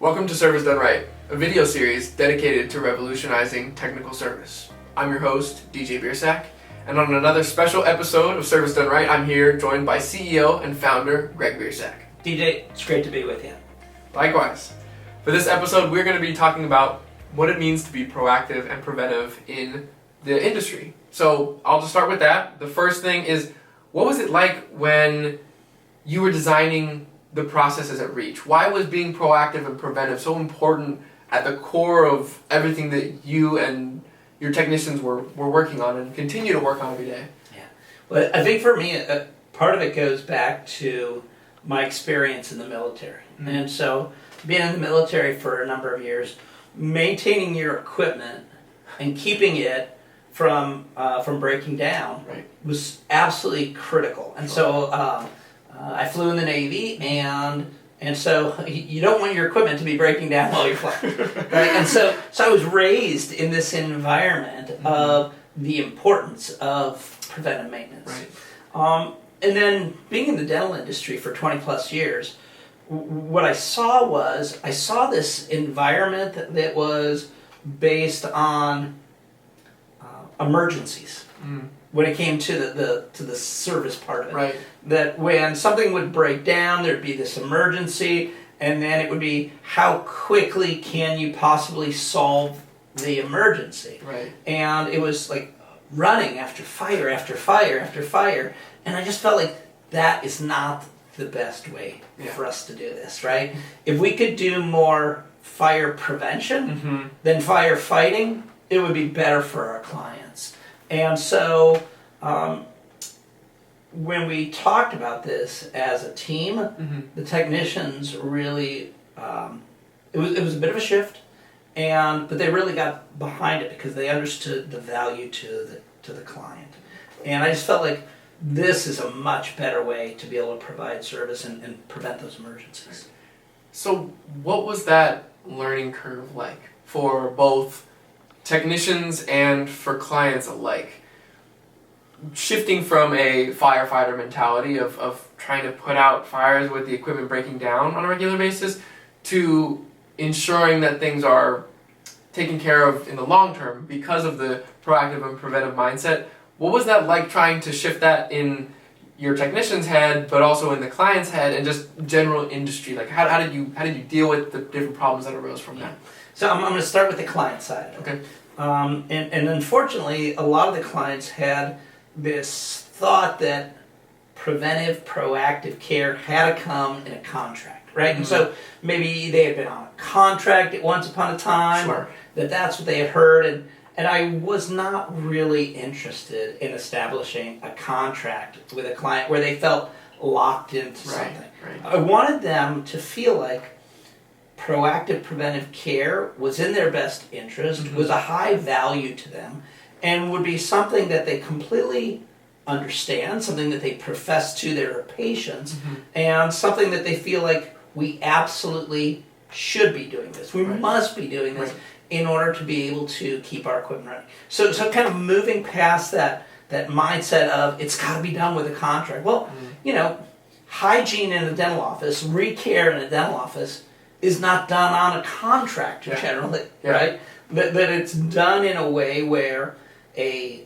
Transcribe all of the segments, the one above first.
Welcome to Service Done Right, a video series dedicated to revolutionizing technical service. I'm your host, DJ Biersack, and on another special episode of Service Done Right, I'm here joined by CEO and founder Greg Biersack. DJ, it's great to be with you. Likewise. For this episode, we're going to be talking about what it means to be proactive and preventive in the industry. So I'll just start with that. The first thing is, what was it like when you were designing the processes at Reach? Why was being proactive and preventive so important at the core of everything that you and your technicians were working on and continue to work on every day? Yeah. Well, I think for me, part of it goes back to my experience in the military. Mm-hmm. And so, being in the military for a number of years, maintaining your equipment and keeping it from breaking down was absolutely critical. And so, I flew in the Navy, and so you don't want your equipment to be breaking down while you're flying, right? And so I was raised in this environment of the importance of preventive maintenance. Right. And then being in the dental industry for 20 plus years, what I saw this environment that was based on emergencies. When it came to the service part of it. Right. That when something would break down, there'd be this emergency, and then it would be how quickly can you possibly solve the emergency. Right. And it was like running after fire after fire after fire, and I just felt like that is not the best way for us to do this, right? If we could do more fire prevention than firefighting, it would be better for our clients. And so when we talked about this as a team, the technicians really, it was a bit of a shift, but they really got behind it because they understood the value to the client. And I just felt like this is a much better way to be able to provide service and prevent those emergencies. So what was that learning curve like for both technicians and for clients alike? Shifting from a firefighter mentality of trying to put out fires with the equipment breaking down on a regular basis to ensuring that things are taken care of in the long term because of the proactive and preventive mindset. What was that like, trying to shift that in your technician's head but also in the client's head and just general industry? Like how did you deal with the different problems that arose from that? So I'm going to start with the client side. Okay. And unfortunately, a lot of the clients had this thought that preventive, proactive care had to come in a contract, right? And so maybe they had been on a contract at once upon a time, or that's what they had heard, and I was not really interested in establishing a contract with a client where they felt locked into something. Right. I wanted them to feel like proactive preventive care was in their best interest, was a high value to them, and would be something that they completely understand, something that they profess to their patients, and something that they feel like we absolutely should be doing this. We must be doing this in order to be able to keep our equipment running. So kind of moving past that mindset of it's got to be done with a contract. Well, hygiene in a dental office, re-care in a dental office is not done on a contract generally, right? That it's done in a way where a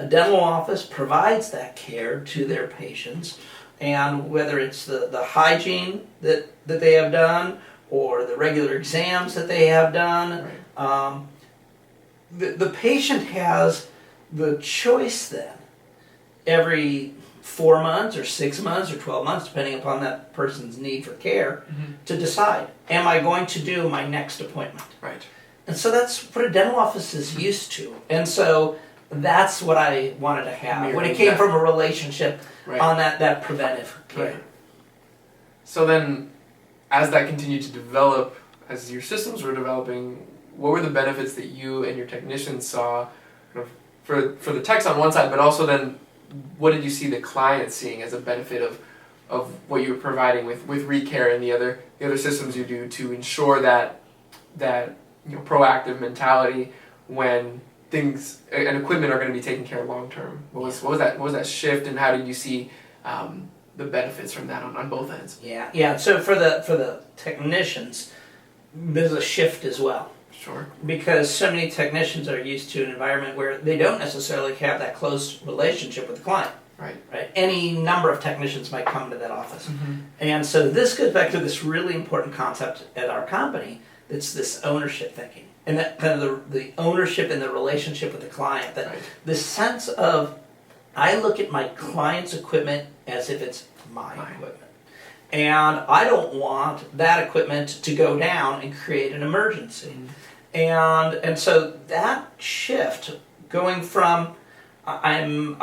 dental office provides that care to their patients, and whether it's the hygiene that they have done or the regular exams that they have done, the patient has the choice then every 4 months or 6 months or 12 months, depending upon that person's need for care, to decide, am I going to do my next appointment? Right. And so that's what a dental office is used to. And so that's what I wanted to have when it came from a relationship on that preventive care. Right. So then, as that continued to develop, as your systems were developing, what were the benefits that you and your technicians saw for the techs on one side, but also then what did you see the clients seeing as a benefit of what you were providing with ReCare and the other systems you do to ensure that proactive mentality when things and equipment are going to be taken care of long term? What was that shift, and how did you see the benefits from that on both ends? Yeah. So for the technicians, there's a shift as well. Sure. Because so many technicians are used to an environment where they don't necessarily have that close relationship with the client. Right. Right? Any number of technicians might come to that office. And so this goes back to this really important concept at our company, that's this ownership thinking. And that kind of the ownership and the relationship with the client. That the sense of, I look at my client's equipment as if it's my equipment. And I don't want that equipment to go down and create an emergency. And so that shift, going from I'm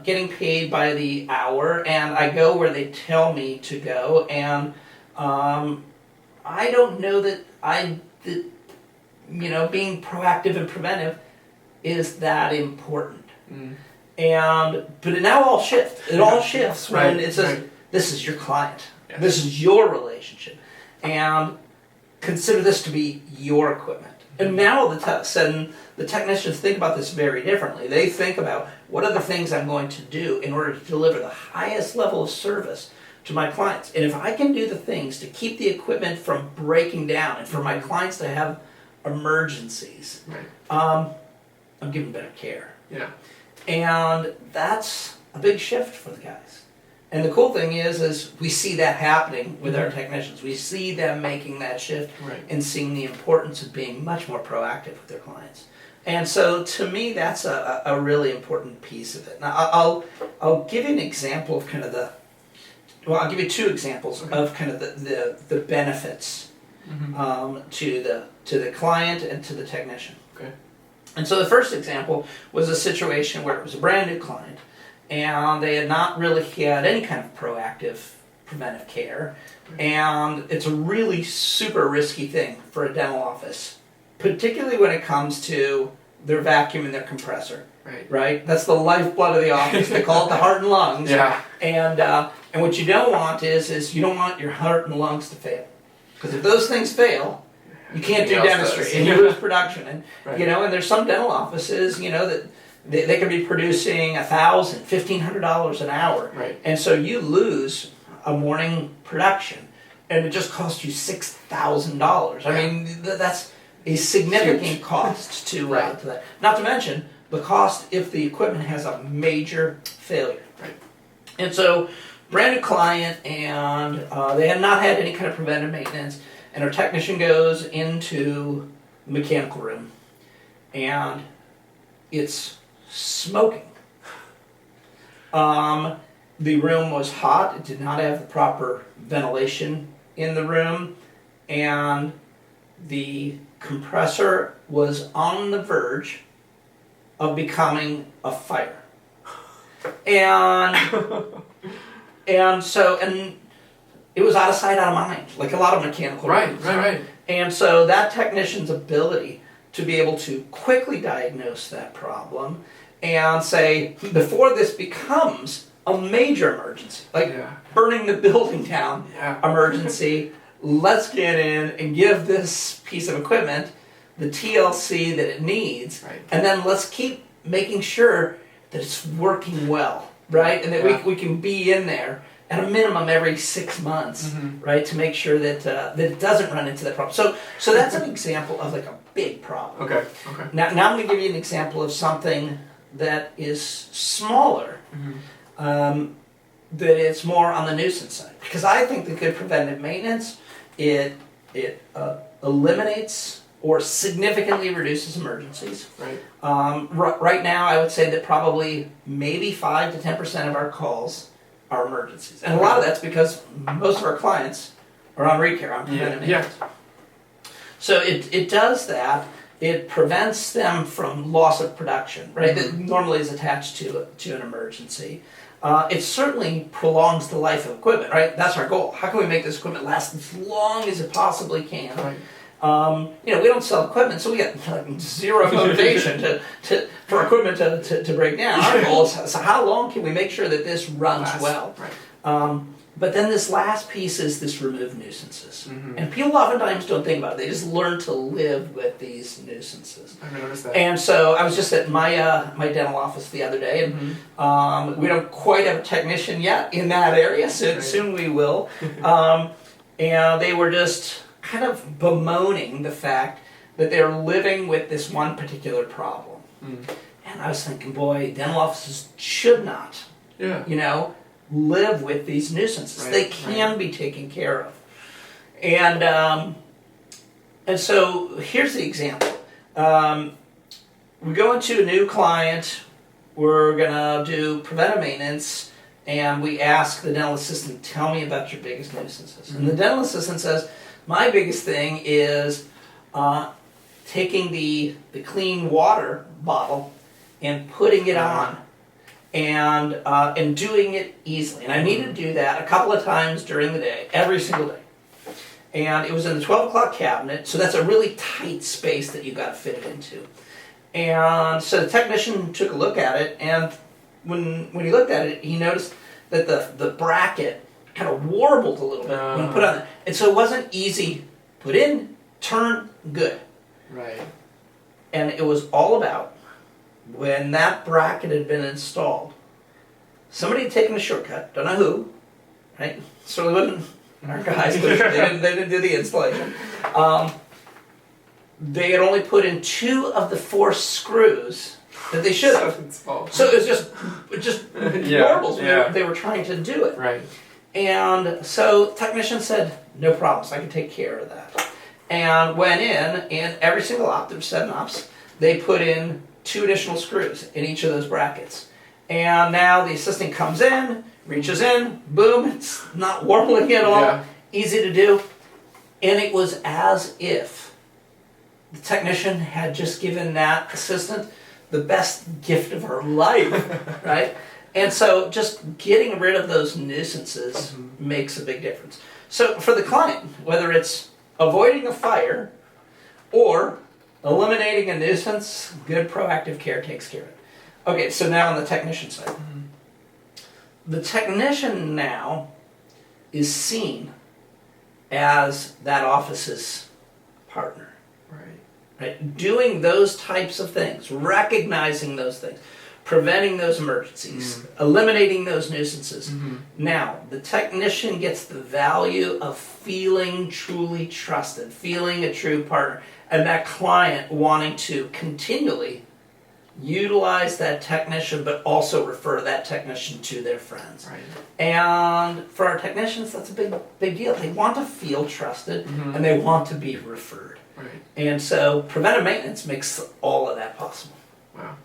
getting paid by the hour, and I go where they tell me to go, and I don't know that being proactive and preventive is that important. But it now all shifts. It all shifts when it says, this is your client. Yes. This is your relationship. And consider this to be your equipment. And now all of a sudden, the technicians think about this very differently. They think about, what are the things I'm going to do in order to deliver the highest level of service to my clients? And if I can do the things to keep the equipment from breaking down and for my clients to have emergencies, I'm giving better care. Yeah. And that's a big shift for the guys. And the cool thing is we see that happening with our technicians. We see them making that shift and seeing the importance of being much more proactive with their clients. And so to me, that's a really important piece of it. Now I'll give you an example of kind of I'll give you two examples of kind of the benefits to the client and to the technician. Okay. And so the first example was a situation where it was a brand new client, and they had not really had any kind of proactive preventive care, and it's a really super risky thing for a dental office, particularly when it comes to their vacuum and their compressor. Right? That's the lifeblood of the office. They call it the heart and lungs. Yeah. And what you don't want is you don't want your heart and lungs to fail, because if those things fail, you can't do dentistry and you lose production. And and there's some dental offices that they can be producing $1,000, $1,500 an hour, and so you lose a morning production, and it just costs you $6,000. I mean, that's a significant cost to that. Not to mention the cost if the equipment has a major failure. And so, brand new client, and they had not had any kind of preventive maintenance, and our technician goes into the mechanical room, and it's smoking. The room was hot. It did not have the proper ventilation in the room, and the compressor was on the verge of becoming a fire. And it was out of sight, out of mind, like a lot of mechanical rooms. Right. And so that technician's ability to be able to quickly diagnose that problem and say, before this becomes a major emergency, like burning the building down emergency, let's get in and give this piece of equipment the TLC that it needs, and then let's keep making sure that it's working well, and that we can be in there at a minimum every 6 months, to make sure that that it doesn't run into that problem. So that's an example of like a big problem. Okay. Now I'm going to give you an example of something that is smaller, that it's more on the nuisance side, because I think that good preventive maintenance it eliminates or significantly reduces emergencies. Right now, I would say that probably maybe 5 to 10% of our calls are emergencies, and a lot of that's because most of our clients are on recare, on preventive maintenance. So it does that. It prevents them from loss of production, that normally is attached to an emergency. It certainly prolongs the life of equipment, That's our goal. How can we make this equipment last as long as it possibly can? We don't sell equipment, so we get zero motivation for equipment to break down. Our goal is, so how long can we make sure that this runs well? But then this last piece is this remove nuisances. And people oftentimes don't think about it. They just learn to live with these nuisances. I've noticed that. And so I was just at my my dental office the other day, and we don't quite have a technician yet in that area. Soon we will. And they were just kind of bemoaning the fact that they're living with this one particular problem. And I was thinking, boy, dental offices should not, live with these nuisances. Right, they can be taken care of. And so here's the example. We go into a new client, we're gonna do preventive maintenance, and we ask the dental assistant, tell me about your biggest nuisances. And the dental assistant says, my biggest thing is taking the clean water bottle and putting it on and doing it easily. And I need to do that a couple of times during the day, every single day. And it was in the 12 o'clock cabinet, so that's a really tight space that you've got to fit it into. And so the technician took a look at it, and when he looked at it, he noticed that the bracket kind of warbled a little bit when put on. And so it wasn't easy. Put in, turn, good. Right. And it was all about when that bracket had been installed. Somebody had taken a shortcut, don't know who, right? Certainly wasn't our guys, but they didn't do the installation. They had only put in 2 of the 4 screws that they should have. So it was just warbles. They were trying to do it. Right. And so the technician said, no problems, I can take care of that. And went in, and every single op, there were 7 ops, they put in 2 additional screws in each of those brackets. And now the assistant comes in, reaches in, boom, it's not warbling at all, easy to do. And it was as if the technician had just given that assistant the best gift of her life, right? And so just getting rid of those nuisances makes a big difference. So for the client, whether it's avoiding a fire or eliminating a nuisance, good proactive care takes care of it. Okay, so now on the technician side. The technician now is seen as that office's partner. Right? Doing those types of things, recognizing those things, preventing those emergencies, eliminating those nuisances. Now, the technician gets the value of feeling truly trusted, feeling a true partner, and that client wanting to continually utilize that technician, but also refer that technician to their friends. Right. And for our technicians, that's a big deal. They want to feel trusted, and they want to be referred. Right. And so preventive maintenance makes all of that possible. Wow.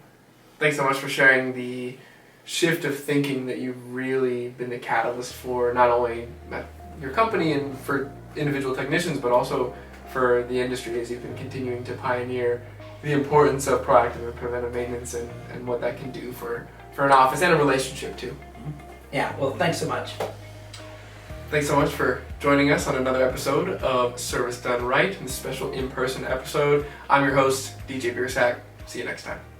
Thanks so much for sharing the shift of thinking that you've really been the catalyst for, not only at your company and for individual technicians, but also for the industry as you've been continuing to pioneer the importance of proactive and preventive maintenance and what that can do for an office and a relationship too. Yeah, well, thanks so much. Thanks so much for joining us on another episode of Service Done Right, this special in-person episode. I'm your host, DJ Biersack. See you next time.